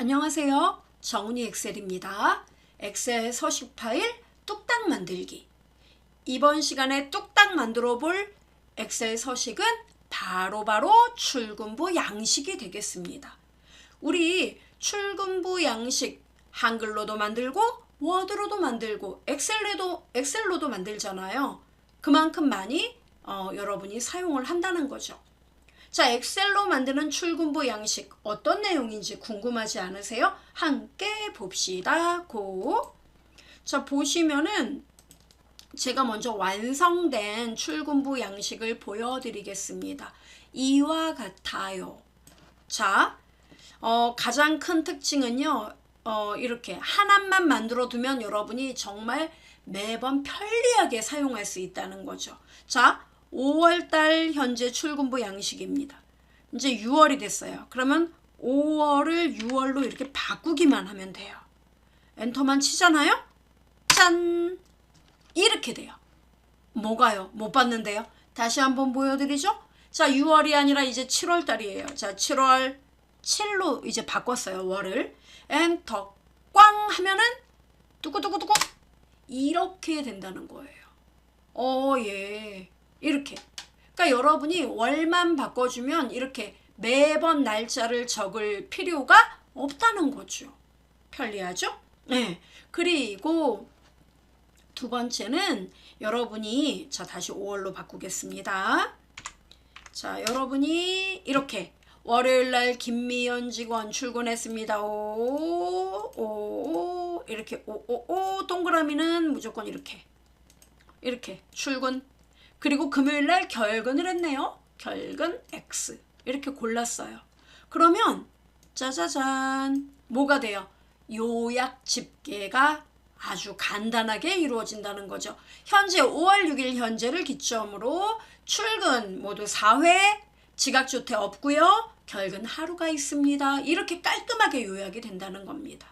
안녕하세요. 정은이 엑셀입니다. 엑셀 서식 파일 뚝딱 만들기. 이번 시간에 뚝딱 만들어 볼 엑셀 서식은 바로 출근부 양식이 되겠습니다. 우리 출근부 양식 한글로도 만들고 워드로도 만들고 엑셀로도 만들잖아요. 그만큼 많이 여러분이 사용을 한다는 거죠. 자, 엑셀로 만드는 출근부 양식 어떤 내용인지 궁금하지 않으세요? 함께 봅시다. 고! 자, 보시면은 제가 먼저 완성된 출근부 양식을 보여드리겠습니다. 이와 같아요. 자, 가장 큰 특징은요. 이렇게 하나만 만들어 두면 여러분이 정말 매번 편리하게 사용할 수 있다는 거죠. 자, 5월달 현재 출근부 양식입니다. 이제 6월이 됐어요. 그러면 5월을 6월로 이렇게 바꾸기만 하면 돼요. 엔터만 치잖아요. 짠! 이렇게 돼요. 뭐가요? 못 봤는데요. 다시 한번 보여드리죠. 자, 6월이 아니라 이제 7월달이에요. 자, 7월 7로 이제 바꿨어요. 월을. 엔터 꽝 하면은 뚜구뚜구뚜구 이렇게 된다는 거예요. 예. 이렇게. 그러니까 여러분이 월만 바꿔주면 이렇게 매번 날짜를 적을 필요가 없다는 거죠. 편리하죠? 네. 그리고 두 번째는 여러분이 자 다시 5월로 바꾸겠습니다. 자, 여러분이 이렇게 월요일날 김미연 직원 출근했습니다. 이렇게 동그라미는 무조건 이렇게 출근. 그리고 금요일날 결근을 했네요. 결근 X 이렇게 골랐어요. 그러면 짜자잔 뭐가 돼요? 요약 집계가 아주 간단하게 이루어진다는 거죠. 현재 5월 6일 현재를 기점으로 출근 모두 4회, 지각조퇴 없고요. 결근 하루가 있습니다. 이렇게 깔끔하게 요약이 된다는 겁니다.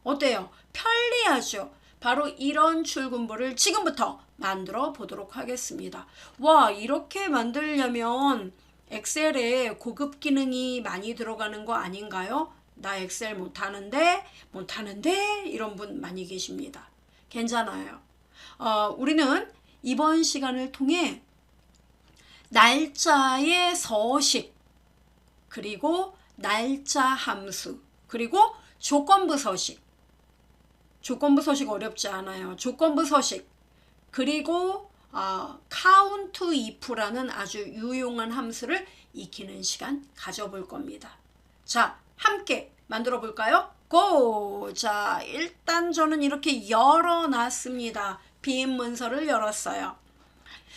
어때요? 편리하죠? 바로 이런 출근부를 지금부터 만들어 보도록 하겠습니다. 와, 이렇게 만들려면 엑셀에 고급 기능이 많이 들어가는 거 아닌가요? 나 엑셀 못하는데 이런 분 많이 계십니다. 괜찮아요. 우리는 이번 시간을 통해 날짜의 서식, 그리고 날짜 함수, 그리고 조건부 서식. 조건부 서식 어렵지 않아요. 조건부 서식, 그리고 count if라는 아주 유용한 함수를 익히는 시간 가져볼 겁니다. 자, 함께 만들어 볼까요? 고! 자, 일단 저는 이렇게 열어놨습니다. 빈 문서를 열었어요.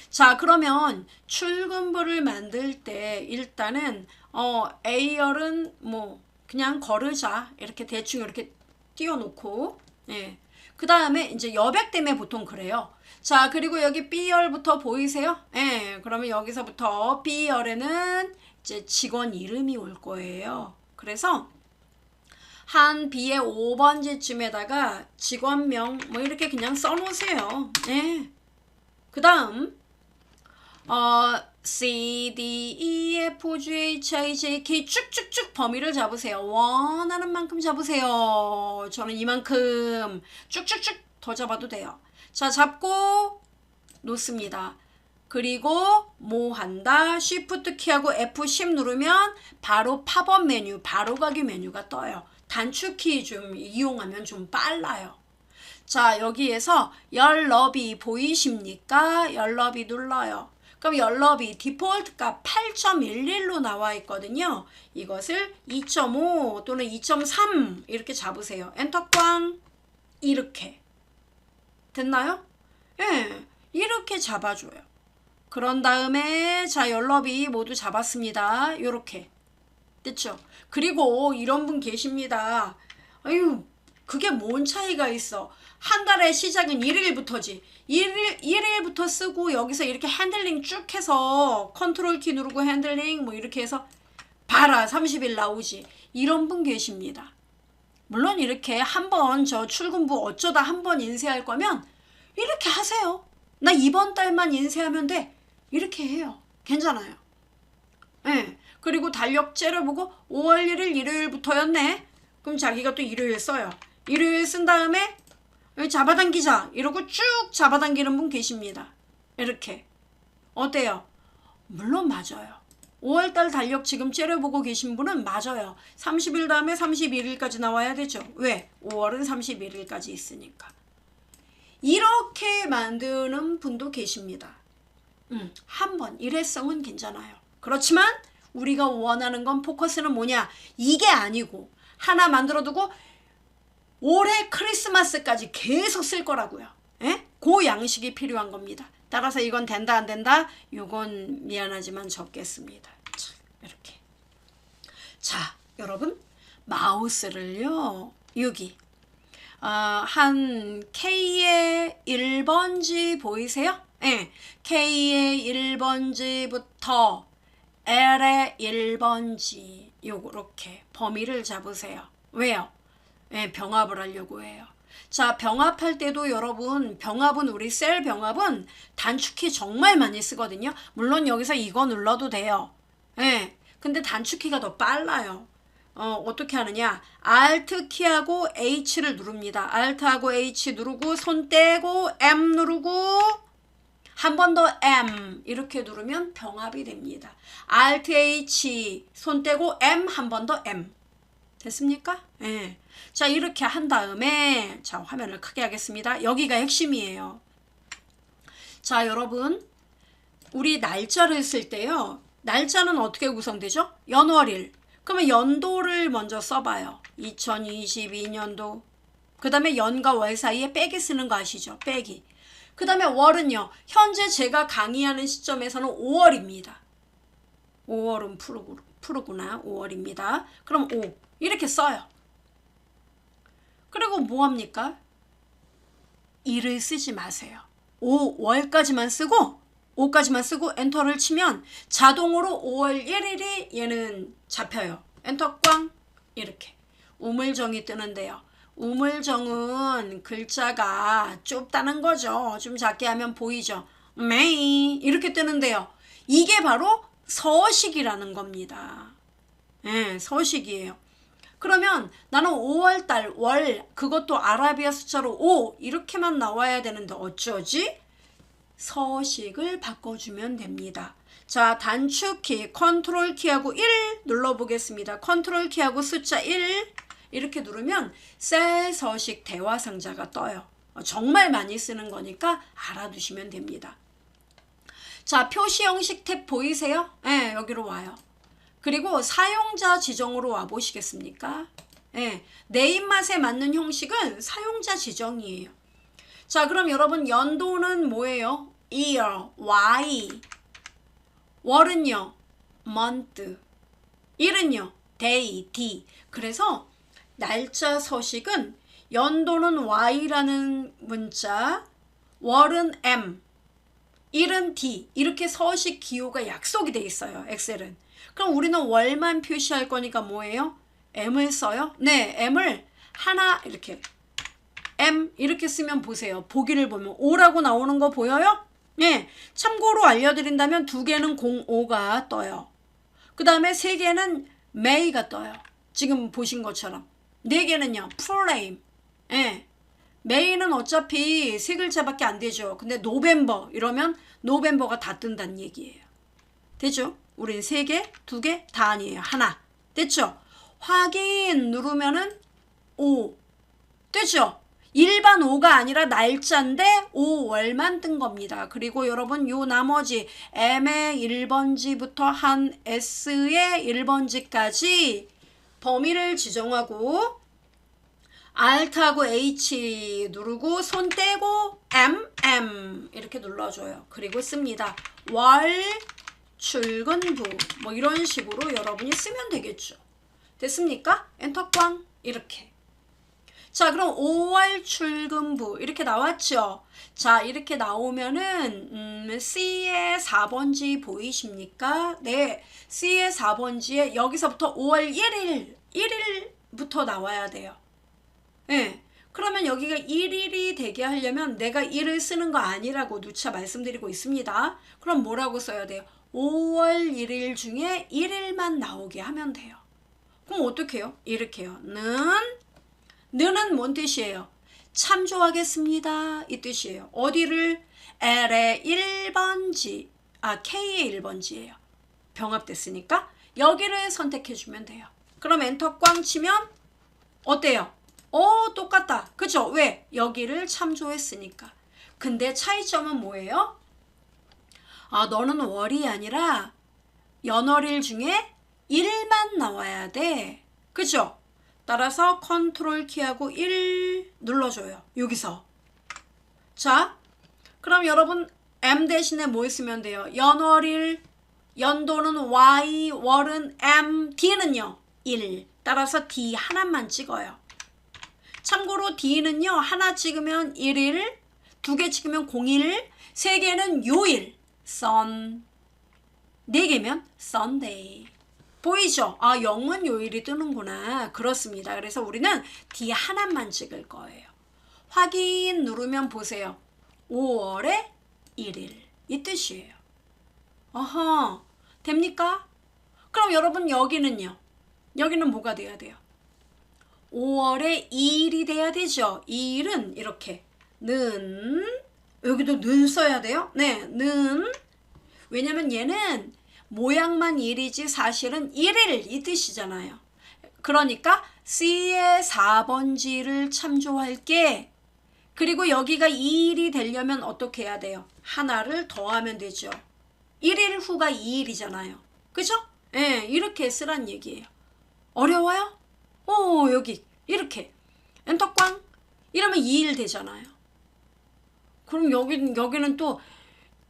자, 그러면 출근부를 만들 때 일단은 A열은 뭐 그냥 거르자. 이렇게 대충 이렇게 띄워놓고, 예. 그 다음에 이제 여백 때문에 보통 그래요. 자, 그리고 여기 B열부터 보이세요? 예. 그러면 여기서부터 B열에는 이제 직원 이름이 올 거예요. 그래서 한 B의 5번지쯤에다가 직원명 뭐 이렇게 그냥 써놓으세요. 예. 그 다음 C, D, E, F, G, H, I, J, K 쭉쭉쭉 범위를 잡으세요. 원하는 만큼 잡으세요. 저는 이만큼 쭉쭉쭉 더 잡아도 돼요. 자, 잡고 놓습니다. 그리고 뭐 한다? Shift 키하고 F10 누르면 바로 팝업 메뉴, 바로 가기 메뉴가 떠요. 단축키 좀 이용하면 좀 빨라요. 자, 여기에서 열너비 보이십니까? 열너비 눌러요. 그럼 열너비 디폴트 값 8.11로 나와 있거든요. 이것을 2.5 또는 2.3 이렇게 잡으세요. 엔터 꽝. 이렇게. 됐나요? 예, 이렇게 잡아줘요. 그런 다음에 자, 열너비 모두 잡았습니다. 요렇게. 됐죠? 그리고 이런 분 계십니다. 아유, 그게 뭔 차이가 있어. 한 달의 시작은 1일부터지. 1일부터 쓰고 여기서 이렇게 핸들링 쭉 해서 컨트롤 키 누르고 핸들링 뭐 이렇게 해서 봐라 30일 나오지. 이런 분 계십니다. 물론 이렇게 한번 저 출근부 어쩌다 한번 인쇄할 거면 이렇게 하세요. 나 이번 달만 인쇄하면 돼. 이렇게 해요. 괜찮아요. 예. 그리고 달력 째려보고 5월 1일 일요일부터였네. 그럼 자기가 또 일요일 써요. 일요일 쓴 다음에 여기 잡아당기자 이러고 쭉 잡아당기는 분 계십니다. 이렇게. 어때요? 물론 맞아요. 5월달 달력 지금 째려보고 계신 분은 맞아요. 30일 다음에 31일까지 나와야 되죠. 왜? 5월은 31일까지 있으니까. 이렇게 만드는 분도 계십니다. 한번 일회성은 괜찮아요. 그렇지만 우리가 원하는 건 포커스는 뭐냐? 이게 아니고 하나 만들어두고 올해 크리스마스까지 계속 쓸 거라고요. 예? 그 양식이 필요한 겁니다. 따라서 이건 된다 안 된다? 이건 미안하지만 적겠습니다. 자, 이렇게. 자, 여러분 마우스를요. 여기 한 K의 1번지 보이세요? 예, K의 1번지부터 L의 1번지 요렇게 범위를 잡으세요. 왜요? 예, 병합을 하려고 해요. 자, 병합할 때도 여러분 병합은 우리 셀 병합은 단축키 정말 많이 쓰거든요. 물론 여기서 이거 눌러도 돼요. 예, 근데 단축키가 더 빨라요. 어떻게 하느냐? Alt 키하고 H를 누릅니다. Alt하고 H 누르고 손 떼고 M 누르고 한 번 더 M 이렇게 누르면 병합이 됩니다. Alt H 손 떼고 M 한 번 더 M. 됐습니까? 예. 자, 이렇게 한 다음에 자, 화면을 크게 하겠습니다. 여기가 핵심이에요. 자, 여러분 우리 날짜를 쓸 때요. 날짜는 어떻게 구성되죠? 연월일. 그러면 연도를 먼저 써봐요. 2022년도. 그 다음에 연과 월 사이에 빼기 쓰는 거 아시죠? 빼기. 그 다음에 월은요. 현재 제가 강의하는 시점에서는 5월입니다. 5월은 푸르구나. 5월입니다. 그럼 5 이렇게 써요. 그리고 뭐합니까? 일을 쓰지 마세요. 5월까지만 쓰고 5까지만 쓰고 엔터를 치면 자동으로 5월 1일이 얘는 잡혀요. 엔터 꽝 이렇게 우물정이 뜨는데요. 우물정은 글자가 좁다는 거죠. 좀 작게 하면 보이죠. 메이 이렇게 뜨는데요. 이게 바로 서식이라는 겁니다. 네, 서식이에요. 그러면 나는 5월달 월 그것도 아라비아 숫자로 5 이렇게만 나와야 되는데 어쩌지? 서식을 바꿔주면 됩니다. 자, 단축키 컨트롤 키하고 1 눌러보겠습니다. 컨트롤 키하고 숫자 1 이렇게 누르면 셀 서식 대화 상자가 떠요. 정말 많이 쓰는 거니까 알아두시면 됩니다. 자, 표시 형식 탭 보이세요? 네, 여기로 와요. 그리고 사용자 지정으로 와 보시겠습니까? 네, 내 입맛에 맞는 형식은 사용자 지정이에요. 자, 그럼 여러분 연도는 뭐예요? year, y. 월은요? month. 일은요? day, d. 그래서 날짜 서식은 연도는 y라는 문자, 월은 m, 일은 d. 이렇게 서식 기호가 약속이 돼 있어요. 엑셀은. 그럼 우리는 월만 표시할 거니까 뭐예요? m을 써요? 네, m을 하나 이렇게 M 이렇게 쓰면 보세요. 보기를 보면 5라고 나오는 거 보여요? 네. 참고로 알려드린다면 2개는 05가 떠요. 그 다음에 3개는 May가 떠요. 지금 보신 것처럼. 4개는요. Flame. 네. May는 어차피 3글자밖에 안 되죠. 근데 노벰버 이러면 노벰버가 다 뜬다는 얘기예요. 되죠? 우린 3개, 2개 다 아니에요. 하나. 됐죠? 확인 누르면은 5. 됐죠? 일반 5가 아니라 날짜인데 5월만 뜬 겁니다. 그리고 여러분 요 나머지 M의 1번지부터 한 S의 1번지까지 범위를 지정하고 Alt하고 H 누르고 손 떼고 M 이렇게 눌러줘요. 그리고 씁니다. 월 출근부 뭐 이런 식으로 여러분이 쓰면 되겠죠. 됐습니까? 엔터 꽝 이렇게. 자, 그럼 5월 출근부 이렇게 나왔죠. 자, 이렇게 나오면은 C의 4번지 보이십니까? 네, C의 4번지에 여기서부터 5월 1일부터 나와야 돼요. 네, 그러면 여기가 1일이 되게 하려면 내가 1을 쓰는 거 아니라고 누차 말씀드리고 있습니다. 그럼 뭐라고 써야 돼요? 5월 1일 중에 1일만 나오게 하면 돼요. 그럼 어떻게 해요? 이렇게 해요. 는은 뭔 뜻이에요? 참조하겠습니다. 이 뜻이에요. 어디를? L의 1번지, K의 1번지예요. 병합됐으니까 여기를 선택해주면 돼요. 그럼 엔터 꽝 치면 어때요? 똑같다. 그죠? 왜? 여기를 참조했으니까. 근데 차이점은 뭐예요? 너는 월이 아니라 연월일 중에 1만 나와야 돼. 그죠? 따라서 컨트롤 키하고 1 눌러줘요. 여기서. 자, 그럼 여러분 M 대신에 뭐 있으면 돼요? 연월일, 연도는 Y, 월은 M, D는요 1. 따라서 D 하나만 찍어요. 참고로 D는요 하나 찍으면 1일, 2개 찍으면 0일, 3개는 요일, Sun, 4개면 Sunday. 보이죠? 영문 요일이 뜨는구나. 그렇습니다. 그래서 우리는 D 하나만 찍을 거예요. 확인 누르면 보세요. 5월의 1일 이 뜻이에요. 어허, 됩니까? 그럼 여러분 여기는요? 여기는 뭐가 돼야 돼요? 5월의 2일이 돼야 되죠. 2일은 이렇게 는, 여기도 는 써야 돼요. 네, 는. 왜냐면 얘는 모양만 1이지 사실은 1일 이 뜻이잖아요. 그러니까 C의 4번지를 참조할게. 그리고 여기가 2일이 되려면 어떻게 해야 돼요? 하나를 더하면 되죠. 1일 후가 2일이잖아요. 그죠? 예, 이렇게 쓰란 얘기예요. 어려워요? 여기 이렇게 엔터 꽝 이러면 2일 되잖아요. 그럼 여기는 또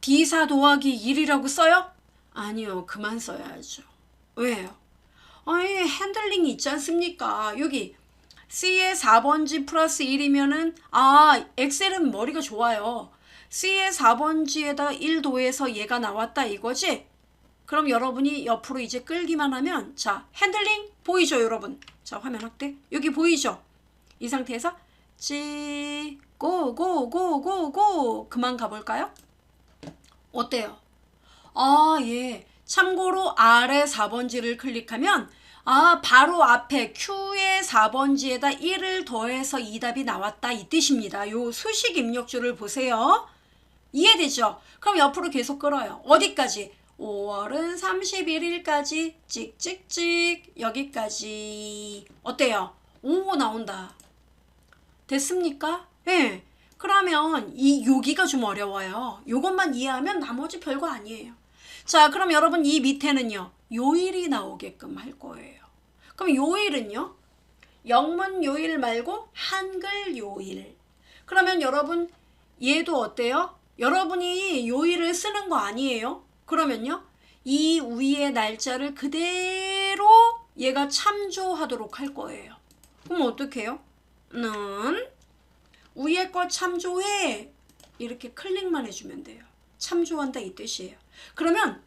D4 더하기 1이라고 써요? 아니요, 그만 써야죠. 왜요? 핸들링이 있지 않습니까? 여기 C의 4번지 플러스 1이면은 엑셀은 머리가 좋아요. C의 4번지에다 1 더해서 얘가 나왔다 이거지? 그럼 여러분이 옆으로 이제 끌기만 하면 자, 핸들링 보이죠, 여러분? 자, 화면 확대. 여기 보이죠? 이 상태에서 고 그만 가볼까요? 어때요? 예. 참고로 R의 4번지를 클릭하면 바로 앞에 Q의 4번지에다 1을 더해서 이 답이 나왔다 이 뜻입니다. 요 수식 입력줄을 보세요. 이해되죠? 그럼 옆으로 계속 끌어요. 어디까지? 5월은 31일까지 찍찍찍 여기까지. 어때요? 오, 나온다. 됐습니까? 네. 그러면 여기가 좀 어려워요. 요것만 이해하면 나머지 별거 아니에요. 자, 그럼 여러분 이 밑에는요. 요일이 나오게끔 할 거예요. 그럼 요일은요. 영문 요일 말고 한글 요일. 그러면 여러분 얘도 어때요? 여러분이 요일을 쓰는 거 아니에요? 그러면요. 이 위의 날짜를 그대로 얘가 참조하도록 할 거예요. 그럼 어떻게 해요? 는 위에 거 참조해. 이렇게 클릭만 해주면 돼요. 참조한다 이 뜻이에요. 그러면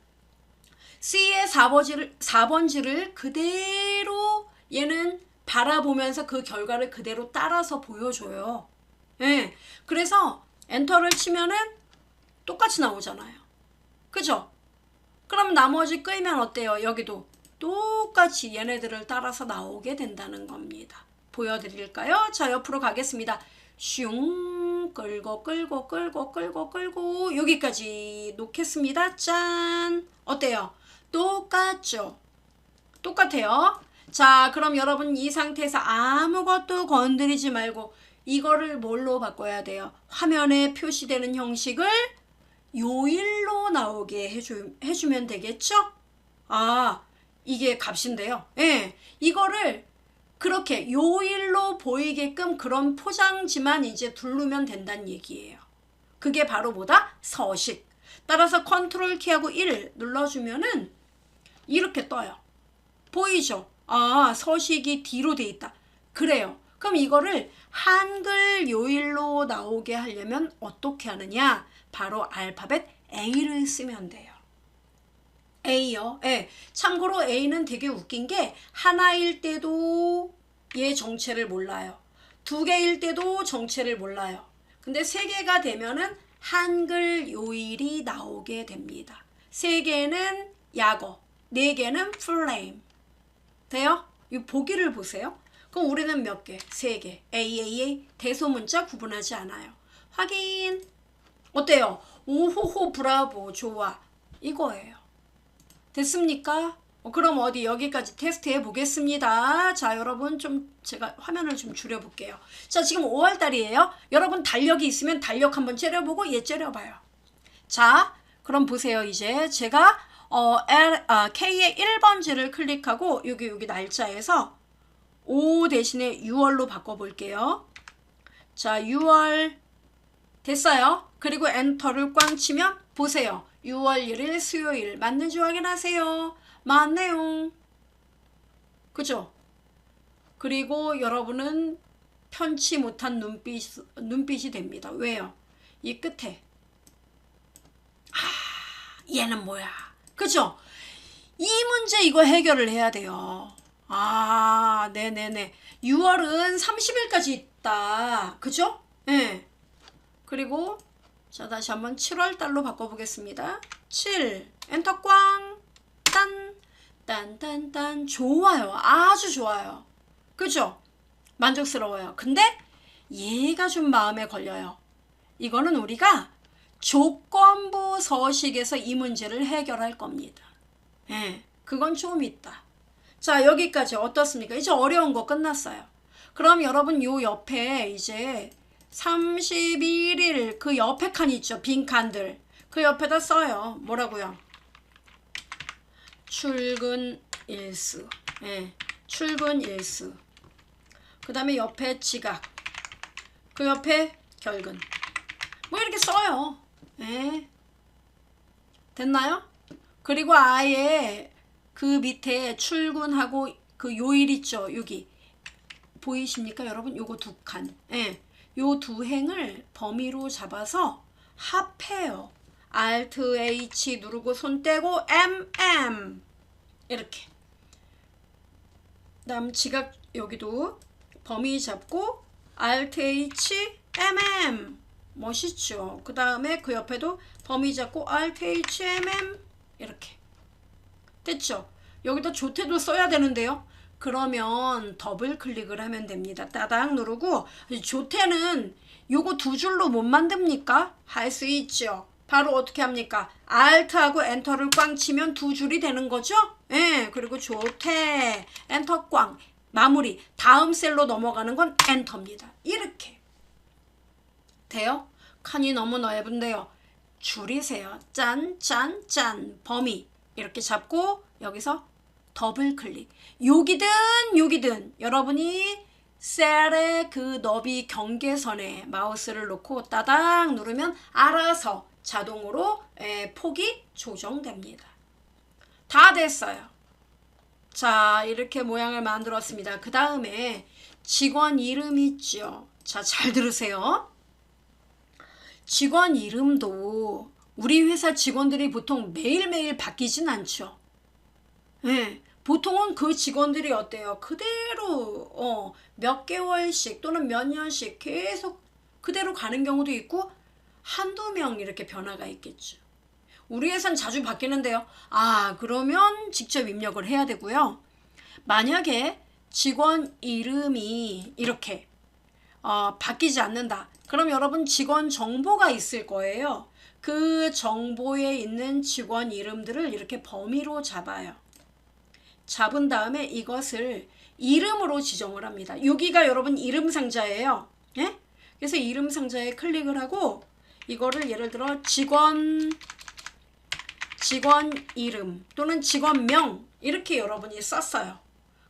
C의 4번지를 그대로 얘는 바라보면서 그 결과를 그대로 따라서 보여줘요. 네. 그래서 엔터를 치면은 똑같이 나오잖아요. 그죠? 그럼 나머지 끌면 어때요? 여기도 똑같이 얘네들을 따라서 나오게 된다는 겁니다. 보여드릴까요? 자, 옆으로 가겠습니다. 슝 끌고 여기까지 놓겠습니다. 짠! 어때요? 똑같죠? 똑같아요. 자, 그럼 여러분 이 상태에서 아무것도 건드리지 말고 이거를 뭘로 바꿔야 돼요? 화면에 표시되는 형식을 요일로 나오게 해주면 되겠죠? 이게 값인데요. 예, 이거를 그렇게 요일로 보이게끔 그런 포장지만 이제 두르면 된다는 얘기예요. 그게 바로 뭐다? 서식. 따라서 컨트롤 키하고 1 눌러주면은 이렇게 떠요. 보이죠? 서식이 D로 돼 있다. 그래요. 그럼 이거를 한글 요일로 나오게 하려면 어떻게 하느냐? 바로 알파벳 A를 쓰면 돼요. A요. 예. 참고로 A는 되게 웃긴 게 하나일 때도 얘 정체를 몰라요. 2개일 때도 정체를 몰라요. 근데 3개가 되면은 한글 요일이 나오게 됩니다. 3개는 약어, 4개는 플레임. 돼요? 이 보기를 보세요. 그럼 우리는 몇 개? 3개. AAA 대소문자 구분하지 않아요. 확인. 어때요? 오호호 브라보 좋아. 이거예요. 됐습니까? 그럼 어디 여기까지 테스트 해보겠습니다. 자, 여러분 좀 제가 화면을 좀 줄여볼게요. 자, 지금 5월달이에요. 여러분 달력이 있으면 달력 한번 째려보고 얘 째려봐요. 자, 그럼 보세요. 이제 제가 K의 1번지를 클릭하고 여기 날짜에서 5 대신에 6월로 바꿔볼게요. 자, 6월 됐어요. 그리고 엔터를 꽝 치면 보세요. 6월 1일 수요일 맞는지 확인하세요. 맞네요. 그죠? 그리고 여러분은 편치 못한 눈빛이 됩니다. 왜요? 이 끝에 얘는 뭐야? 그죠? 이 문제 이거 해결을 해야 돼요. 네네네. 6월은 30일까지 있다. 그죠? 네. 그리고 자, 다시 한번 7월 달로 바꿔보겠습니다. 7 엔터 꽝 딴 좋아요. 아주 좋아요. 그죠? 만족스러워요. 근데 얘가 좀 마음에 걸려요. 이거는 우리가 조건부 서식에서 이 문제를 해결할 겁니다. 예, 그건 좀 있다. 자, 여기까지 어떻습니까? 이제 어려운 거 끝났어요. 그럼 여러분 요 옆에 이제 31일 그 옆에 칸 있죠. 빈 칸들. 그 옆에다 써요. 뭐라고요? 출근 일수. 예, 출근 일수. 그 다음에 옆에 지각. 그 옆에 결근. 뭐 이렇게 써요. 예. 됐나요? 그리고 아예 그 밑에 출근하고 그 요일 있죠. 여기. 보이십니까 여러분? 요거 두 칸. 예. 요 두 행을 범위로 잡아서 합해요. Alt H 누르고 손 떼고 MM 이렇게. 그다음 지각 여기도 범위 잡고 Alt H MM 멋있죠. 그 다음에 그 옆에도 범위 잡고 Alt H MM 이렇게. 됐죠? 여기다 조태도 써야 되는데요. 그러면 더블 클릭을 하면 됩니다. 따닥 누르고 조태는 요거 두 줄로 못 만듭니까? 할 수 있죠. 바로 어떻게 합니까? Alt하고 엔터를 꽝 치면 두 줄이 되는 거죠? 예, 그리고 조태 엔터 꽝 마무리 다음 셀로 넘어가는 건 엔터입니다. 이렇게 돼요? 칸이 너무 넓은데요. 줄이세요. 짠 범위 이렇게 잡고 여기서 더블 클릭. 여기든 여러분이 셀의 그 너비 경계선에 마우스를 놓고 따닥 누르면 알아서 자동으로 폭이 조정됩니다. 다 됐어요. 자, 이렇게 모양을 만들었습니다. 그 다음에 직원 이름 있죠. 자, 잘 들으세요. 직원 이름도 우리 회사 직원들이 보통 매일매일 바뀌진 않죠. 네, 보통은 그 직원들이 어때요? 그대로 몇 개월씩 또는 몇 년씩 계속 그대로 가는 경우도 있고 한두 명 이렇게 변화가 있겠죠. 우리 회사는 자주 바뀌는데요. 그러면 직접 입력을 해야 되고요. 만약에 직원 이름이 이렇게 바뀌지 않는다. 그럼 여러분 직원 정보가 있을 거예요. 그 정보에 있는 직원 이름들을 이렇게 범위로 잡아요. 잡은 다음에 이것을 이름으로 지정을 합니다. 여기가 여러분 이름 상자예요. 예? 그래서 이름 상자에 클릭을 하고 이거를 예를 들어 직원 이름 또는 직원명 이렇게 여러분이 썼어요.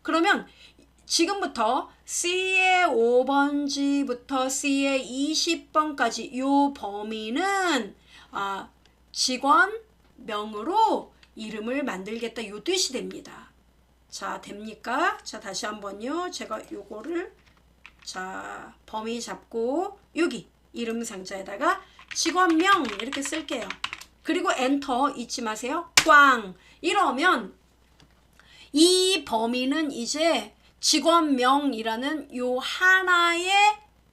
그러면 지금부터 C의 5번지부터 C의 20번까지 이 범위는 직원명으로 이름을 만들겠다 이 뜻이 됩니다. 자, 됩니까? 자, 다시 한번요. 제가 요거를 자, 범위 잡고 여기 이름 상자에다가 직원명 이렇게 쓸게요. 그리고 엔터 잊지 마세요. 꽝. 이러면 이 범위는 이제 직원명이라는 요 하나의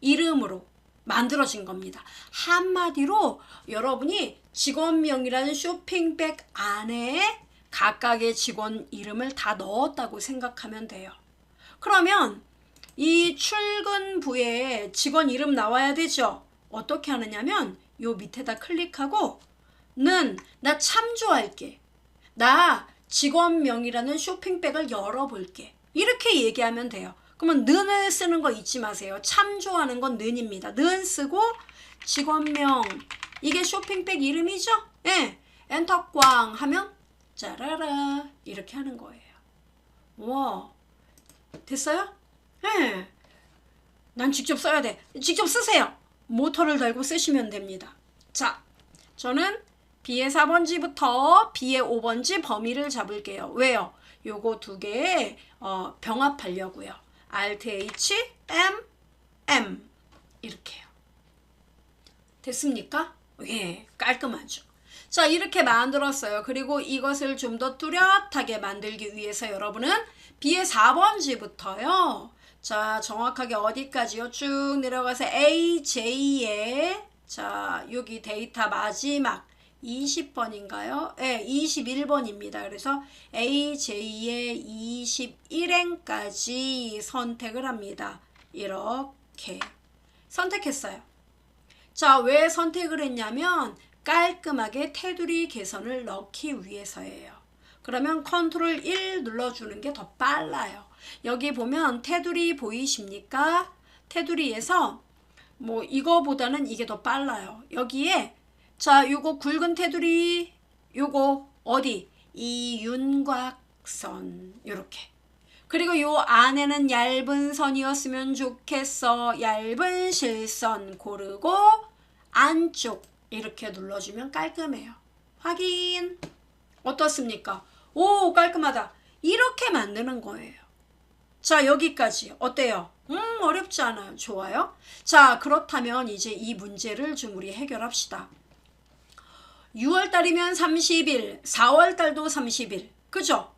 이름으로 만들어진 겁니다. 한마디로 여러분이 직원명이라는 쇼핑백 안에 각각의 직원 이름을 다 넣었다고 생각하면 돼요. 그러면 이 출근부에 직원 이름 나와야 되죠. 어떻게 하느냐면 요 밑에다 클릭하고 나 참조할게. 나 직원명이라는 쇼핑백을 열어볼게. 이렇게 얘기하면 돼요. 그러면 는을 쓰는 거 잊지 마세요. 참조하는 건 는입니다. 는 쓰고 직원명 이게 쇼핑백 이름이죠? 예. 엔터 꽝 하면 짜라라 이렇게 하는 거예요. 와 됐어요? 예. 난 직접 써야 돼. 직접 쓰세요. 모터를 달고 쓰시면 됩니다. 자, 저는 B의 4번지부터 B의 5번지 범위를 잡을게요. 왜요? 요거 두 개에 병합하려고요. Alt H, M, M 이렇게요. 됐습니까? 예, 깔끔하죠. 자, 이렇게 만들었어요. 그리고 이것을 좀 더 뚜렷하게 만들기 위해서 여러분은 B의 4번지부터요. 자, 정확하게 어디까지요? 쭉 내려가서 AJ에 자, 여기 데이터 마지막 20번인가요? 네, 21번입니다. 그래서 AJ의 21행까지 선택을 합니다. 이렇게 선택했어요. 자, 왜 선택을 했냐면 깔끔하게 테두리 개선을 넣기 위해서예요. 그러면 컨트롤 1 눌러주는 게 더 빨라요. 여기 보면 테두리 보이십니까? 테두리에서 뭐 이거보다는 이게 더 빨라요. 여기에 자, 요거 굵은 테두리 요거 어디? 이 윤곽선 요렇게. 그리고 요 안에는 얇은 선이었으면 좋겠어. 얇은 실선 고르고 안쪽 이렇게 눌러주면 깔끔해요. 확인. 어떻습니까? 오, 깔끔하다. 이렇게 만드는 거예요. 자, 여기까지 어때요? 어렵지 않아요. 좋아요. 자, 그렇다면 이제 이 문제를 좀 우리 해결합시다. 6월달이면 30일, 4월달도 30일. 그죠?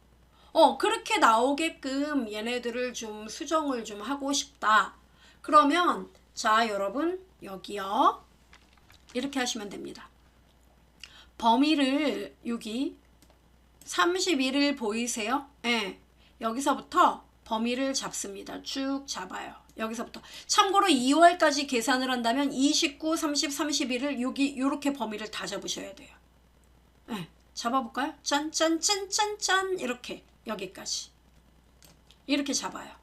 그렇게 나오게끔 얘네들을 좀 수정을 좀 하고 싶다. 그러면 자, 여러분 여기요. 이렇게 하시면 됩니다. 범위를 여기 31일 보이세요? 네. 여기서부터 범위를 잡습니다. 쭉 잡아요. 여기서부터. 참고로 2월까지 계산을 한다면 29, 30, 31을 여기 요렇게 범위를 다 잡으셔야 돼요. 네. 잡아볼까요? 짠짠짠짠짠 이렇게 여기까지. 이렇게 잡아요.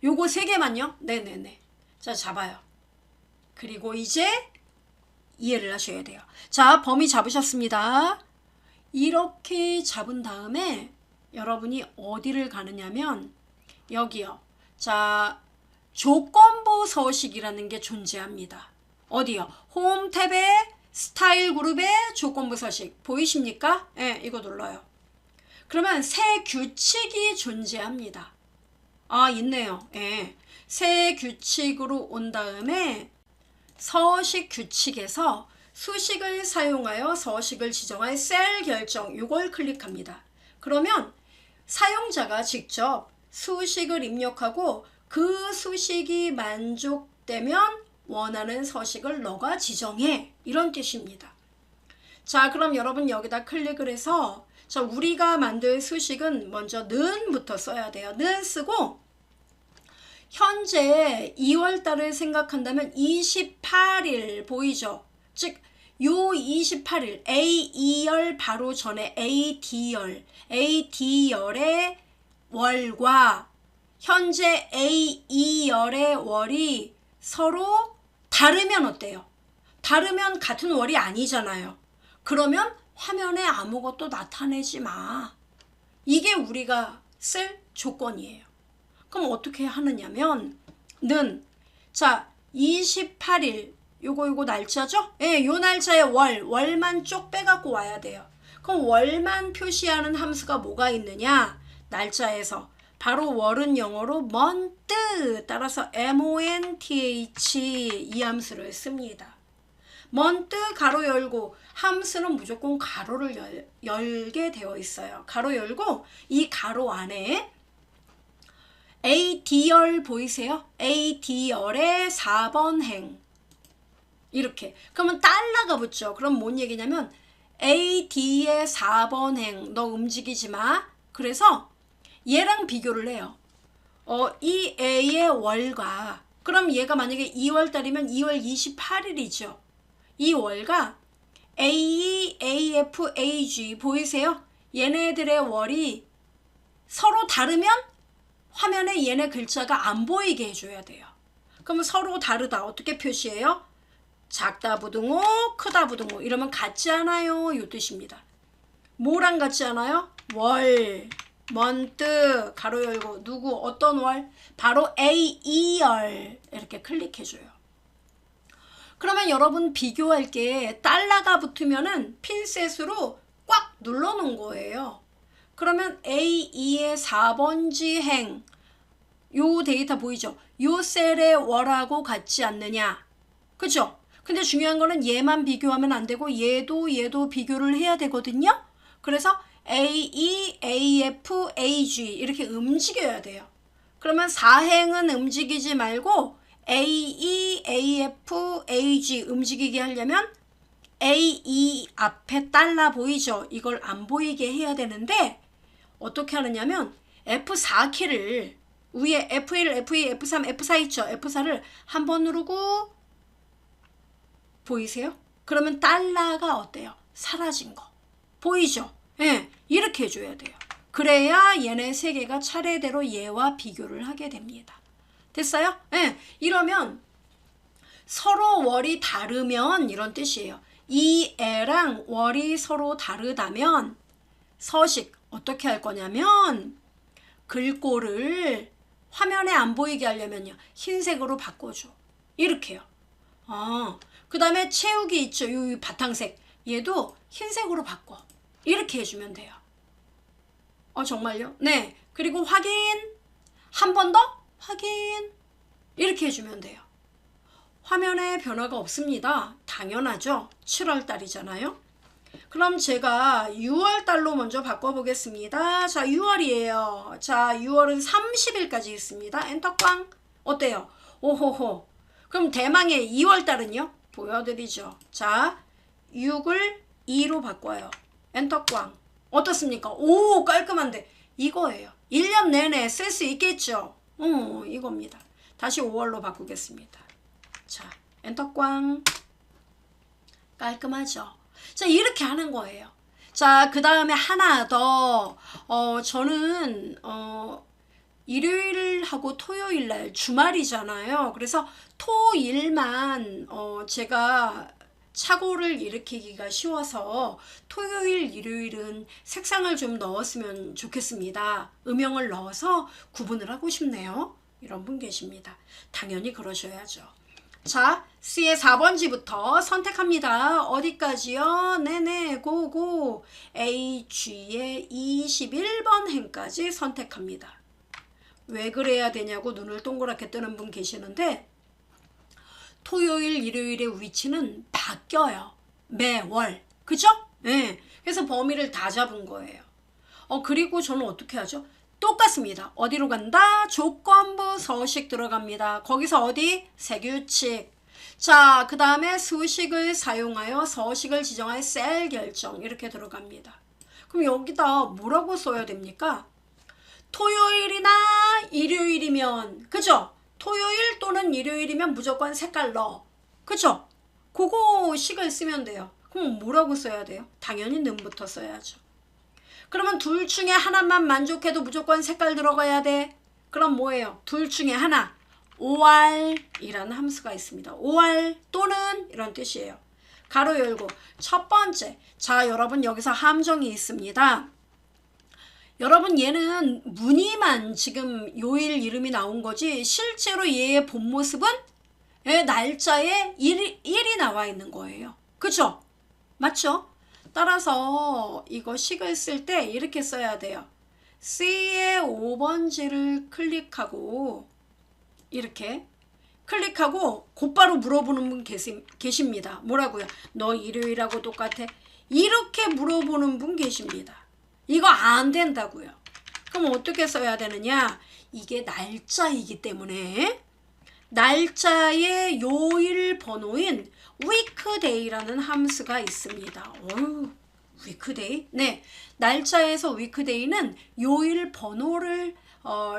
요거 3개만요. 네네네. 자, 잡아요. 그리고 이제 이해를 하셔야 돼요. 자, 범위 잡으셨습니다. 이렇게 잡은 다음에 여러분이 어디를 가느냐면 여기요. 자, 조건부 서식이라는 게 존재합니다. 어디요? 홈 탭에 스타일 그룹의 조건부 서식 보이십니까? 예, 이거 눌러요. 그러면 새 규칙이 존재합니다. 아, 있네요. 예. 새 규칙으로 온 다음에 서식 규칙에서 수식을 사용하여 서식을 지정할 셀 결정 이걸 클릭합니다. 그러면 사용자가 직접 수식을 입력하고 그 수식이 만족되면 원하는 서식을 너가 지정해 이런 뜻입니다. 자, 그럼 여러분 여기다 클릭을 해서 자, 우리가 만들 수식은 먼저 는부터 써야 돼요. 는 쓰고 현재 2월달을 생각한다면 28일 보이죠? 즉, 요 28일 A2열 바로 전에 AD열의 월과 현재 A2열의 월이 서로 다르면 어때요? 다르면 같은 월이 아니잖아요. 그러면 화면에 아무것도 나타내지 마. 이게 우리가 쓸 조건이에요. 그럼 어떻게 하느냐면 자, 28일 요거 날짜죠? 예, 요 날짜에 월만 쪽 빼갖고 와야 돼요. 그럼 월만 표시하는 함수가 뭐가 있느냐? 날짜에서 바로 월은 영어로 month 따라서 month 이 함수를 씁니다. month 가로 열고 함수는 무조건 가로를 열게 되어 있어요. 가로 열고 이 가로 안에 AD열 보이세요? AD열의 4번 행 이렇게. 그러면 달러가 붙죠. 그럼 뭔 얘기냐면 AD의 4번 행 너 움직이지 마. 그래서 얘랑 비교를 해요. 이 A의 월과 그럼 얘가 만약에 2월 달이면 2월 28일이죠. 이 월과 A, AF, AG 보이세요? 얘네들의 월이 서로 다르면 화면에 얘네 글자가 안 보이게 해줘야 돼요. 그러면 서로 다르다. 어떻게 표시해요? 작다 부등호, 크다 부등호 이러면 같지 않아요. 이 뜻입니다. 뭐랑 같지 않아요? 월, month, 가로 열고 누구 어떤 월? 바로 AER 이렇게 클릭해줘요. 그러면 여러분 비교할 게 달러가 붙으면은 핀셋으로 꽉 눌러놓은 거예요. 그러면 A2의 4번지 행, 요 데이터 보이죠? 요 셀의 월하고 같지 않느냐? 그죠? 근데 중요한 거는 얘만 비교하면 안 되고 얘도 비교를 해야 되거든요. 그래서 AE, AF, AG 이렇게 움직여야 돼요. 그러면 4행은 움직이지 말고 AE, AF, AG 움직이게 하려면 AE 앞에 달러 보이죠? 이걸 안 보이게 해야 되는데 어떻게 하느냐면 F4키를 위에 F1, F2, F3, F4 있죠? F4를 한 번 누르고 보이세요? 그러면 달러가 어때요? 사라진 거. 보이죠? 예, 이렇게 해줘야 돼요. 그래야 얘네 세 개가 차례대로 얘와 비교를 하게 됩니다. 됐어요? 예, 이러면 서로 월이 다르면 이런 뜻이에요. 이 애랑 월이 서로 다르다면 서식 어떻게 할 거냐면 글꼴을 화면에 안 보이게 하려면요. 흰색으로 바꿔줘. 이렇게요. 그 다음에 채우기 있죠. 이 바탕색. 얘도 흰색으로 바꿔. 이렇게 해주면 돼요. 정말요? 네. 그리고 확인. 한 번 더 확인. 이렇게 해주면 돼요. 화면에 변화가 없습니다. 당연하죠. 7월 달이잖아요. 그럼 제가 6월 달로 먼저 바꿔보겠습니다. 자, 6월이에요. 자, 6월은 30일까지 있습니다. 엔터꽝. 어때요? 오호호. 그럼 대망의 2월 달은요? 보여드리죠. 자, 6을 2로 바꿔요. 엔터꽝. 어떻습니까? 오, 깔끔한데. 이거예요. 1년 내내 쓸 수 있겠죠? 이겁니다. 다시 5월로 바꾸겠습니다. 자, 엔터꽝. 깔끔하죠? 자, 이렇게 하는 거예요. 자, 그 다음에 하나 더. 저는, 일요일하고 토요일날 주말이잖아요. 그래서 토일만, 제가 착오를 일으키기가 쉬워서 토요일, 일요일은 색상을 좀 넣었으면 좋겠습니다. 음영을 넣어서 구분을 하고 싶네요. 이런 분 계십니다. 당연히 그러셔야죠. 자, C의 4번지부터 선택합니다. 어디까지요? 네네, 고고. A, G의 21번 행까지 선택합니다. 왜 그래야 되냐고 눈을 동그랗게 뜨는 분 계시는데 토요일, 일요일의 위치는 바뀌어요. 매월. 그죠? 네. 그래서 범위를 다 잡은 거예요. 그리고 저는 어떻게 하죠? 똑같습니다. 어디로 간다? 조건부 서식 들어갑니다. 거기서 어디? 세규칙. 자, 그 다음에 수식을 사용하여 서식을 지정하여 셀 결정 이렇게 들어갑니다. 그럼 여기다 뭐라고 써야 됩니까? 토요일이나 일요일이면 그죠? 토요일 또는 일요일이면 무조건 색깔 넣어. 그죠? 그거 식을 쓰면 돼요. 그럼 뭐라고 써야 돼요? 당연히 는부터 써야죠. 그러면 둘 중에 하나만 만족해도 무조건 색깔 들어가야 돼. 그럼 뭐예요? 둘 중에 하나. OR이라는 함수가 있습니다. OR 또는 이런 뜻이에요. 가로 열고 첫 번째. 자, 여러분 여기서 함정이 있습니다. 여러분 얘는 무늬만 지금 요일 이름이 나온 거지 실제로 얘의 본 모습은 날짜에 1이 나와 있는 거예요. 그죠? 맞죠? 따라서 이거 식을 쓸 때 이렇게 써야 돼요. C의 5번지를 클릭하고 이렇게 클릭하고 곧바로 물어보는 분 계십니다. 뭐라고요? 너 일요일하고 똑같아? 이렇게 물어보는 분 계십니다. 이거 안 된다고요. 그럼 어떻게 써야 되느냐? 이게 날짜이기 때문에 날짜의 요일 번호인 weekday라는 함수가 있습니다. 어휴, 위크데이. 네, 날짜에서 위크데이는 요일 번호를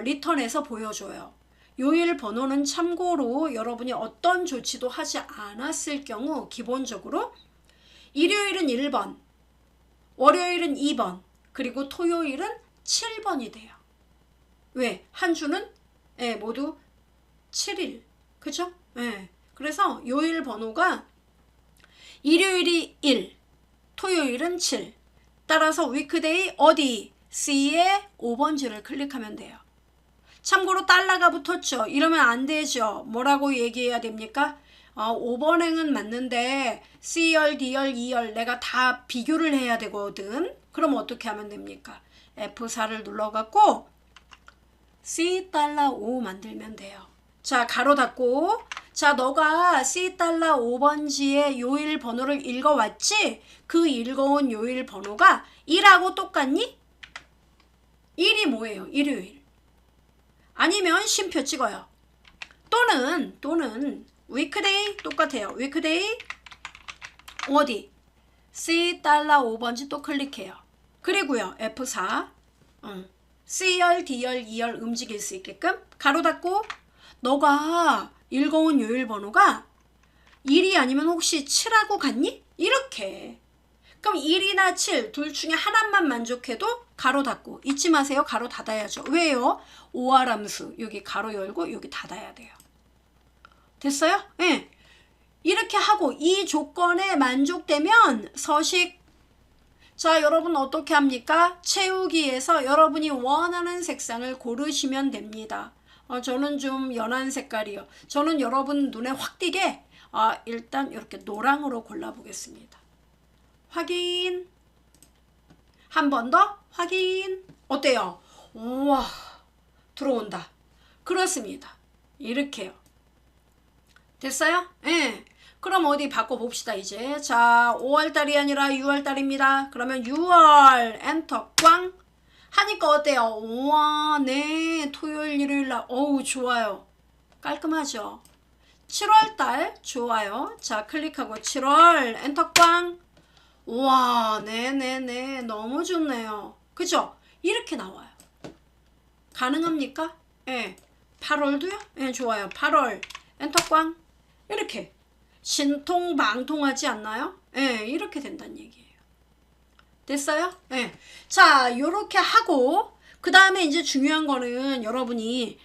리턴해서 보여줘요. 요일 번호는 참고로 여러분이 어떤 조치도 하지 않았을 경우 기본적으로 일요일은 1번, 월요일은 2번, 그리고 토요일은 7번이 돼요. 왜? 한 주는 모두 7일. 그죠? 그래서 요일 번호가 일요일이 1, 토요일은 7. 따라서 위크데이 어디? C에 5번지를 클릭하면 돼요. 참고로 달러가 붙었죠. 이러면 안 되죠. 뭐라고 얘기해야 됩니까? 5번행은 맞는데 C열, D열, E열 내가 다 비교를 해야 되거든. 그럼 어떻게 하면 됩니까? F4를 눌러갖고 C$5 만들면 돼요. 자, 가로 닫고. 자, 너가 C$5번지의 요일 번호를 읽어왔지? 그 읽어온 요일 번호가 1하고 똑같니? 1이 뭐예요? 일요일. 아니면 쉼표 찍어요. 또는 위크데이 똑같아요. 위크데이 어디? C$5번지 또 클릭해요. 그리고요. F4 C열, D열, E열 움직일 수 있게끔 가로 닫고 너가 읽어온 요일 번호가 1이 아니면 혹시 7하고 같니? 이렇게. 그럼 1이나 7 둘 중에 하나만 만족해도 가로 닫고. 잊지 마세요. 가로 닫아야죠. 왜요? 오할함수 여기 가로 열고 여기 닫아야 돼요. 됐어요? 네. 이렇게 하고 이 조건에 만족되면 서식. 자, 여러분 어떻게 합니까? 채우기에서 여러분이 원하는 색상을 고르시면 됩니다. 저는 좀 연한 색깔이요. 저는 여러분 눈에 확 띄게 일단 이렇게 노랑으로 골라보겠습니다. 확인. 한 번 더 확인. 어때요? 우와, 들어온다. 그렇습니다. 이렇게요. 됐어요? 예. 그럼 어디 바꿔봅시다 이제. 자, 5월달이 아니라 6월달입니다. 그러면 6월 엔터 꽝 하니까 어때요? 우와, 네, 토요일 일요일날 어우 좋아요. 깔끔하죠? 7월달 좋아요. 자, 클릭하고 7월 엔터 꽝. 우와, 네네네, 너무 좋네요. 그죠? 이렇게 나와요. 가능합니까? 예. 8월도요? 예, 좋아요. 8월 엔터 꽝. 이렇게 신통방통하지 않나요? 예, 이렇게 된다는 얘기예요. 됐어요? 예. 자, 요렇게 하고 그 다음에 이제 중요한 거는 여러분이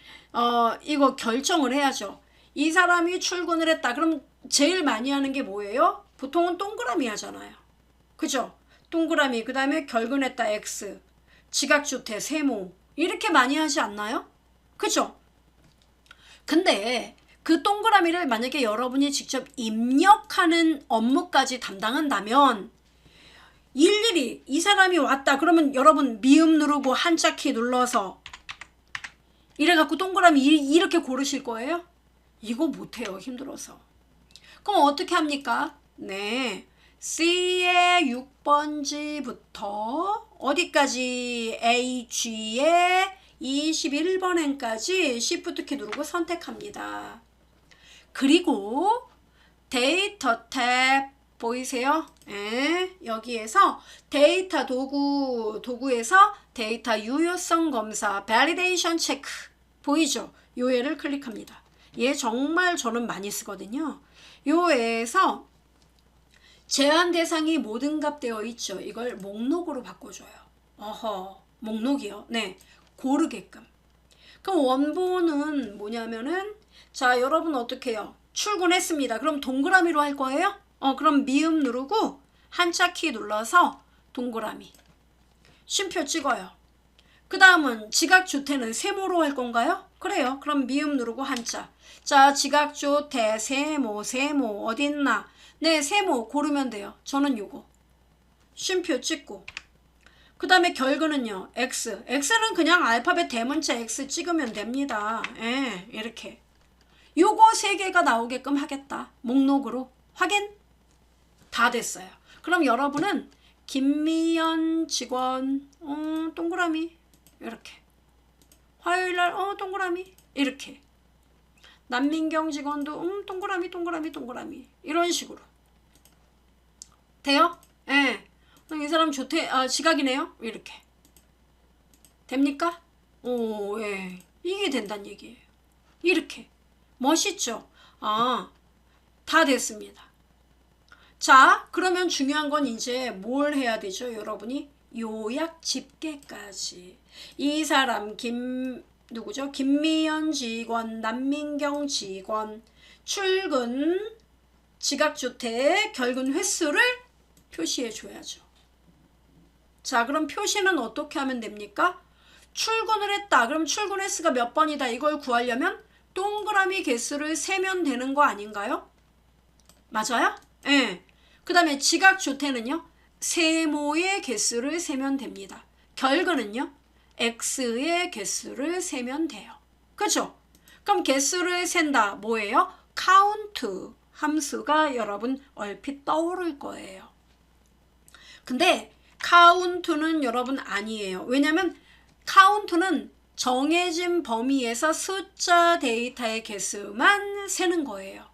이거 결정을 해야죠. 이 사람이 출근을 했다. 그럼 제일 많이 하는 게 뭐예요? 보통은 동그라미 하잖아요. 그죠? 동그라미, 그 다음에 결근했다 X, 지각주퇴, 세모 이렇게 많이 하지 않나요? 그죠? 근데 그 동그라미를 만약에 여러분이 직접 입력하는 업무까지 담당한다면 일일이 이 사람이 왔다 그러면 여러분 미음 누르고 한자키 눌러서 이래갖고 동그라미 이렇게 고르실 거예요? 이거 못해요. 힘들어서. 그럼 어떻게 합니까? 네, C의 6번지부터 어디까지? H의 21번행까지 Shift 키 누르고 선택합니다. 그리고 데이터 탭 보이세요? 예, 여기에서 데이터 도구에서 데이터 유효성 검사 Validation Check 보이죠? 요 애를 클릭합니다. 얘 정말 저는 많이 쓰거든요. 요 애에서 제한 대상이 모든 값 되어 있죠. 이걸 목록으로 바꿔줘요. 어허, 목록이요. 네, 고르게끔. 그럼 원본은 뭐냐면은 자, 여러분 어떻게 해요? 출근했습니다. 그럼 동그라미로 할 거예요? 그럼 미음 누르고 한자키 눌러서 동그라미. 쉼표 찍어요. 그 다음은 지각주퇴는 세모로 할 건가요? 그래요. 그럼 미음 누르고 한자. 자, 지각주퇴, 세모 어딨나? 네, 세모 고르면 돼요. 저는 요거. 쉼표 찍고. 그 다음에 결근은요. X. X는 그냥 알파벳 대문자 X 찍으면 됩니다. 예, 이렇게. 요거 3개가 나오게끔 하겠다. 목록으로. 확인. 다 됐어요. 그럼 여러분은 김미연 직원 동그라미 이렇게. 화요일날 동그라미 이렇게. 남민경 직원도 동그라미 이런 식으로. 돼요? 예. 이 사람 지각이네요. 이렇게. 됩니까? 오, 예. 이게 된다는 얘기예요. 이렇게. 멋있죠? 다 됐습니다. 자, 그러면 중요한 건 이제 뭘 해야 되죠, 여러분이? 요약 집계까지. 이 사람 누구죠? 김미연 직원, 남민경 직원, 출근, 지각주택, 결근 횟수를 표시해 줘야죠. 자, 그럼 표시는 어떻게 하면 됩니까? 출근을 했다. 그럼 출근 횟수가 몇 번이다. 이걸 구하려면 동그라미 개수를 세면 되는 거 아닌가요? 맞아요? 예. 그 다음에 지각주택는요. 세모의 개수를 세면 됩니다. 결근은요. x의 개수를 세면 돼요. 그죠? 그럼 개수를 센다. 뭐예요? count 함수가 여러분 얼핏 떠오를 거예요. 근데 count는 여러분 아니에요. 왜냐면 count는 정해진 범위에서 숫자 데이터의 개수만 세는 거예요.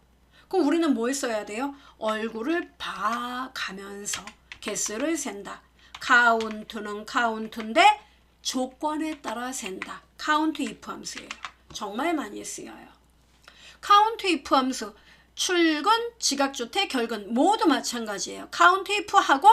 그럼 우리는 뭘 써야 돼요? 얼굴을 봐가면서 개수를 센다. count는 count인데 조건에 따라 센다. count if 함수예요. 정말 많이 쓰여요. count if 함수, 출근, 지각주택, 결근 모두 마찬가지예요. count if 하고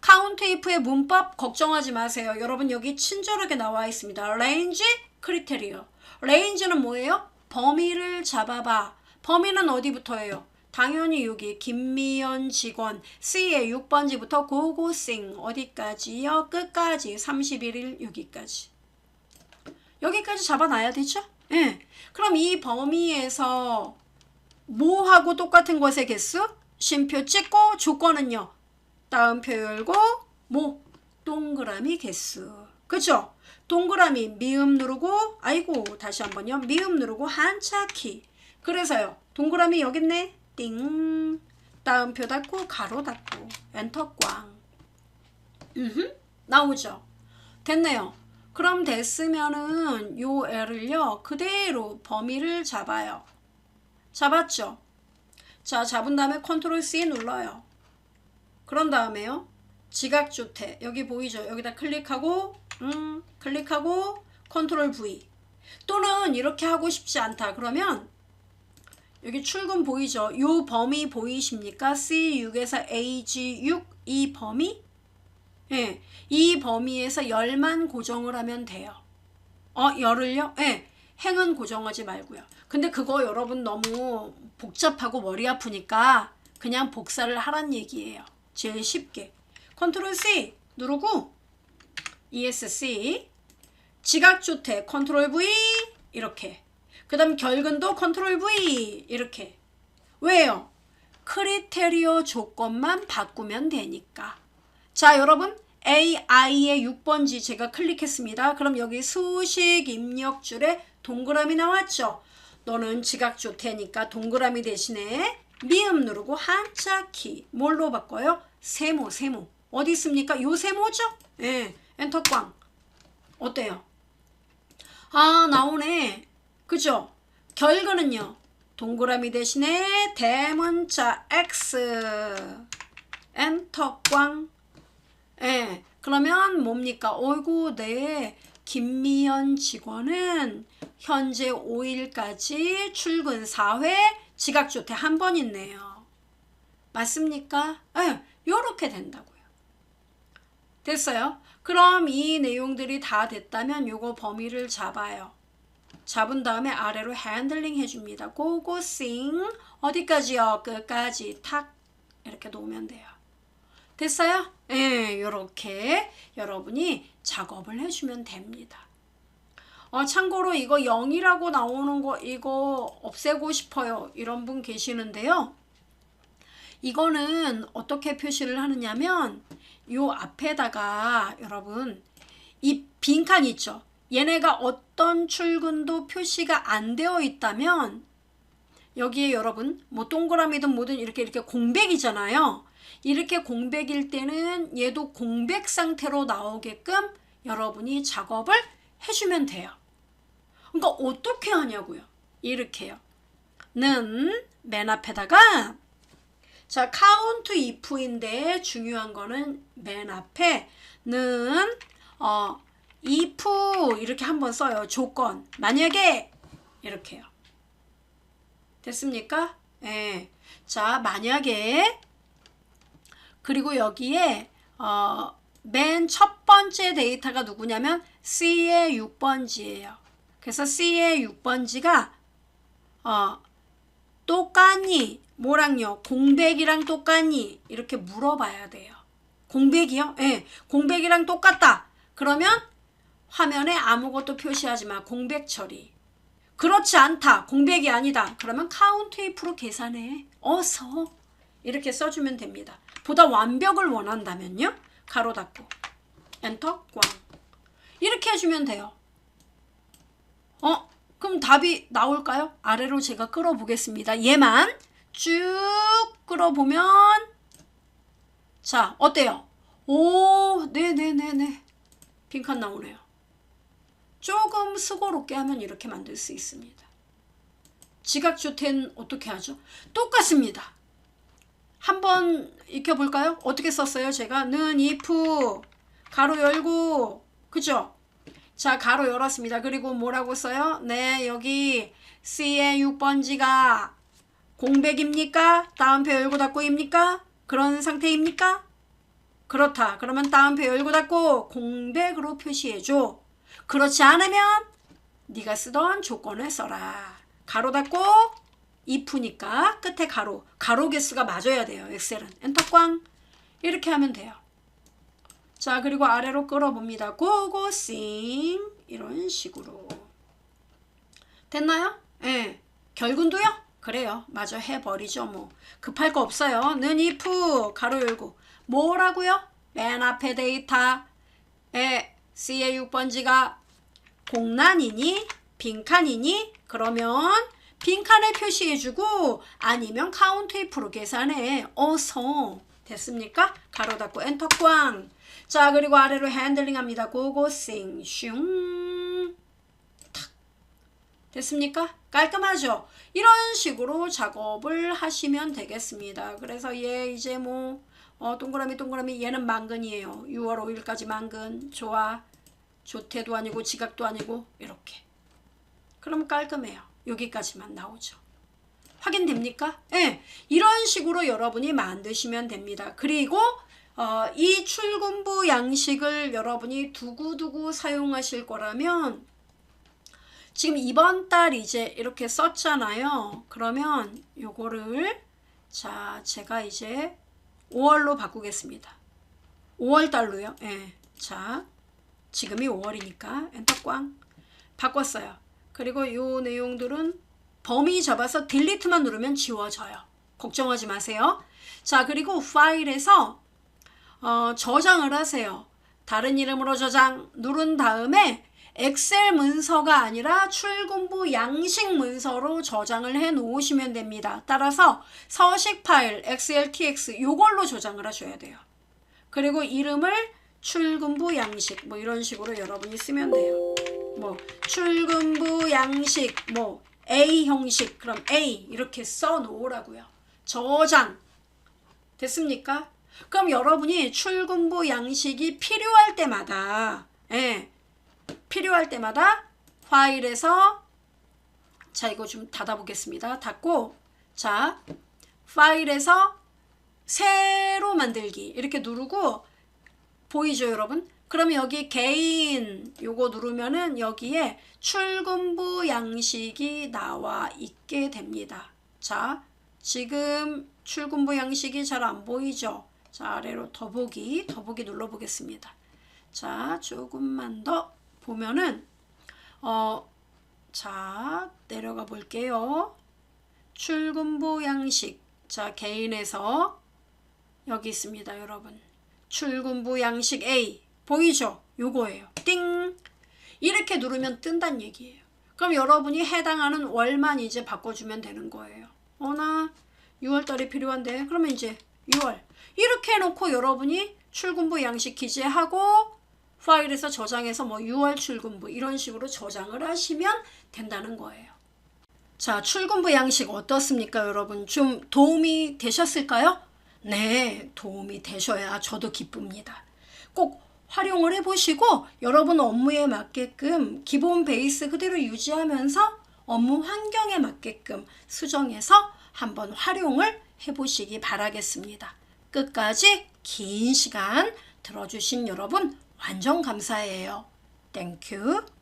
count if의 문법 걱정하지 마세요. 여러분 여기 친절하게 나와 있습니다. range, criteria. range는 뭐예요? 범위를 잡아봐. 범위는 어디부터예요? 당연히 여기 김미연 직원 C의 6번지부터 고고생 어디까지요? 끝까지 31일 여기까지. 여기까지 잡아놔야 되죠? 예. 그럼 이 범위에서 뭐하고 똑같은 것의 개수? 쉼표 찍고 조건은요. 다음표 열고 뭐? 동그라미 개수. 그죠? 동그라미 미음 누르고 아이고 다시 한번요. 미음 누르고 한자키. 그래서요. 동그라미 여기 있네. 띵. 다음표 닫고 가로 닫고 엔터 꽝. 나오죠? 됐네요. 그럼 됐으면은 요 애를요. 그대로 범위를 잡아요. 잡았죠? 자, 잡은 다음에 컨트롤 C 눌러요. 그런 다음에요. 지각주택 여기 보이죠? 여기다 클릭하고 클릭하고 컨트롤 V. 또는 이렇게 하고 싶지 않다. 그러면 여기 출근 보이죠? 요 범위 보이십니까? C6에서 AG6 이 범위? 예, 이 범위에서 열만 고정을 하면 돼요. 열을요? 예, 행은 고정하지 말고요. 근데 그거 여러분 너무 복잡하고 머리 아프니까 그냥 복사를 하란 얘기예요. 제일 쉽게. 컨트롤 C 누르고 ESC 지각주택 컨트롤 V 이렇게. 그 다음 결근도 컨트롤 V 이렇게. 왜요? 크리테리어 조건만 바꾸면 되니까. 자, 여러분 AI의 6번지 제가 클릭했습니다. 그럼 여기 수식 입력줄에 동그라미 나왔죠? 너는 지각주택이니까 동그라미 대신에 미음 누르고 한자키 뭘로 바꿔요? 세모. 어디 있습니까? 요 세모죠? 예, 엔터 꽝. 어때요? 나오네. 그죠? 결근은요. 동그라미 대신에 대문자 X 엔터 꽝. 예, 그러면 뭡니까? 어이구, 네. 김미연 직원은 현재 5일까지 출근 4회 지각주택 한 번 있네요. 맞습니까? 예, 요렇게 된다고요. 됐어요? 그럼 이 내용들이 다 됐다면 요거 범위를 잡아요. 잡은 다음에 아래로 핸들링 해줍니다. 고고싱 어디까지요? 끝까지 탁 이렇게 놓으면 돼요. 됐어요? 예, 요렇게 여러분이 작업을 해주면 됩니다. 참고로 이거 0이라고 나오는 거 이거 없애고 싶어요. 이런 분 계시는데요. 이거는 어떻게 표시를 하느냐면 요 앞에다가 여러분 이 빈칸 있죠? 얘네가 어떤 출근도 표시가 안 되어 있다면 여기에 여러분 뭐 동그라미든 뭐든 이렇게 공백이잖아요. 이렇게 공백일 때는 얘도 공백 상태로 나오게끔 여러분이 작업을 해주면 돼요. 그러니까 어떻게 하냐고요. 이렇게요. 는 맨 앞에다가 자, count if인데 중요한 거는 맨 앞에는 if 이렇게 한번 써요. 조건. 만약에 이렇게요. 됐습니까? 예. 자, 만약에 그리고 여기에 맨 첫 번째 데이터가 누구냐면 C의 6번지예요. 그래서 C의 6번지가 똑같니? 뭐랑요? 공백이랑 똑같니? 이렇게 물어봐야 돼요. 공백이요? 예. 공백이랑 똑같다. 그러면 화면에 아무것도 표시하지 마. 공백 처리. 그렇지 않다. 공백이 아니다. 그러면 count if로 계산해. 어서. 이렇게 써주면 됩니다. 보다 완벽을 원한다면요. 가로 닫고 엔터 꽝. 이렇게 해주면 돼요. 그럼 답이 나올까요? 아래로 제가 끌어보겠습니다. 얘만 쭉 끌어보면 자, 어때요? 오, 네네네네. 빈칸 나오네요. 조금 수고롭게 하면 이렇게 만들 수 있습니다. 지각주태는 어떻게 하죠? 똑같습니다. 한번 익혀볼까요? 어떻게 썼어요? 제가 는 if 가로 열고 그죠? 자, 가로 열었습니다. 그리고 뭐라고 써요? 네, 여기 C의 6번지가 공백입니까? 따옴표 열고 닫고입니까? 그런 상태입니까? 그렇다. 그러면 따옴표 열고 닫고 공백으로 표시해줘. 그렇지 않으면 네가 쓰던 조건을 써라. 가로 닫고 if니까 끝에 가로 개수가 맞아야 돼요. 엑셀은 엔터 꽝. 이렇게 하면 돼요. 자, 그리고 아래로 끌어봅니다. 고고싱 이런 식으로 됐나요? 예. 결근도요? 그래요. 마저 해버리죠. 뭐 급할 거 없어요. 는 if 가로 열고 뭐라고요? 맨 앞에 데이터에 C의 6번지가 공란이니 빈칸이니 그러면 빈칸에 표시해주고 아니면 count if로 계산해. 어서. 됐습니까? 가로 닫고 엔터 꽝. 자, 그리고 아래로 핸들링 합니다. 고고싱 슝 탁. 됐습니까? 깔끔하죠? 이런 식으로 작업을 하시면 되겠습니다. 그래서 얘 이제 뭐 동그라미 얘는 만근이에요. 6월 5일까지 만근. 좋아. 조태도 아니고 지각도 아니고 이렇게. 그럼 깔끔해요. 여기까지만 나오죠. 확인됩니까? 네, 이런 식으로 여러분이 만드시면 됩니다. 그리고 이 출근부 양식을 여러분이 두고두고 사용하실 거라면 지금 이번 달 이제 이렇게 썼잖아요. 그러면 요거를 자, 제가 이제 5월로 바꾸겠습니다. 5월 달로요. 네, 자, 지금이 5월이니까 엔터 꽝 바꿨어요. 그리고 요 내용들은 범위 잡아서 딜리트만 누르면 지워져요. 걱정하지 마세요. 자, 그리고 파일에서 저장을 하세요. 다른 이름으로 저장 누른 다음에 엑셀 문서가 아니라 출근부 양식 문서로 저장을 해 놓으시면 됩니다. 따라서 서식 파일 XLTX 요걸로 저장을 하셔야 돼요. 그리고 이름을 출근부 양식 뭐 이런 식으로 여러분이 쓰면 돼요. 뭐 출근부 양식 뭐 A 형식 그럼 A 이렇게 써 놓으라고요. 저장 됐습니까? 그럼 여러분이 출근부 양식이 필요할 때마다 필요할 때마다 파일에서 자 이거 좀 닫아 보겠습니다. 닫고 자 파일에서 새로 만들기 이렇게 누르고 보이죠 여러분? 그러면 여기 개인 요거 누르면은 여기에 출근부 양식이 나와 있게 됩니다. 자, 지금 출근부 양식이 잘 안 보이죠? 자, 아래로 더보기 눌러 보겠습니다. 자, 조금만 더 보면은 자, 내려가 볼게요. 출근부 양식. 자, 개인에서 여기 있습니다, 여러분. 출근부 양식 A 보이죠? 요거예요. 띵! 이렇게 누르면 뜬다는 얘기예요. 그럼 여러분이 해당하는 월만 이제 바꿔주면 되는 거예요. 나 6월달이 필요한데 그러면 이제 6월 이렇게 해놓고 여러분이 출근부 양식 기재하고 파일에서 저장해서 뭐 6월 출근부 이런 식으로 저장을 하시면 된다는 거예요. 자, 출근부 양식 어떻습니까, 여러분? 좀 도움이 되셨을까요? 네, 도움이 되셔야 저도 기쁩니다. 꼭 활용을 해보시고 여러분 업무에 맞게끔 기본 베이스 그대로 유지하면서 업무 환경에 맞게끔 수정해서 한번 활용을 해보시기 바라겠습니다. 끝까지 긴 시간 들어주신 여러분 완전 감사해요. 땡큐.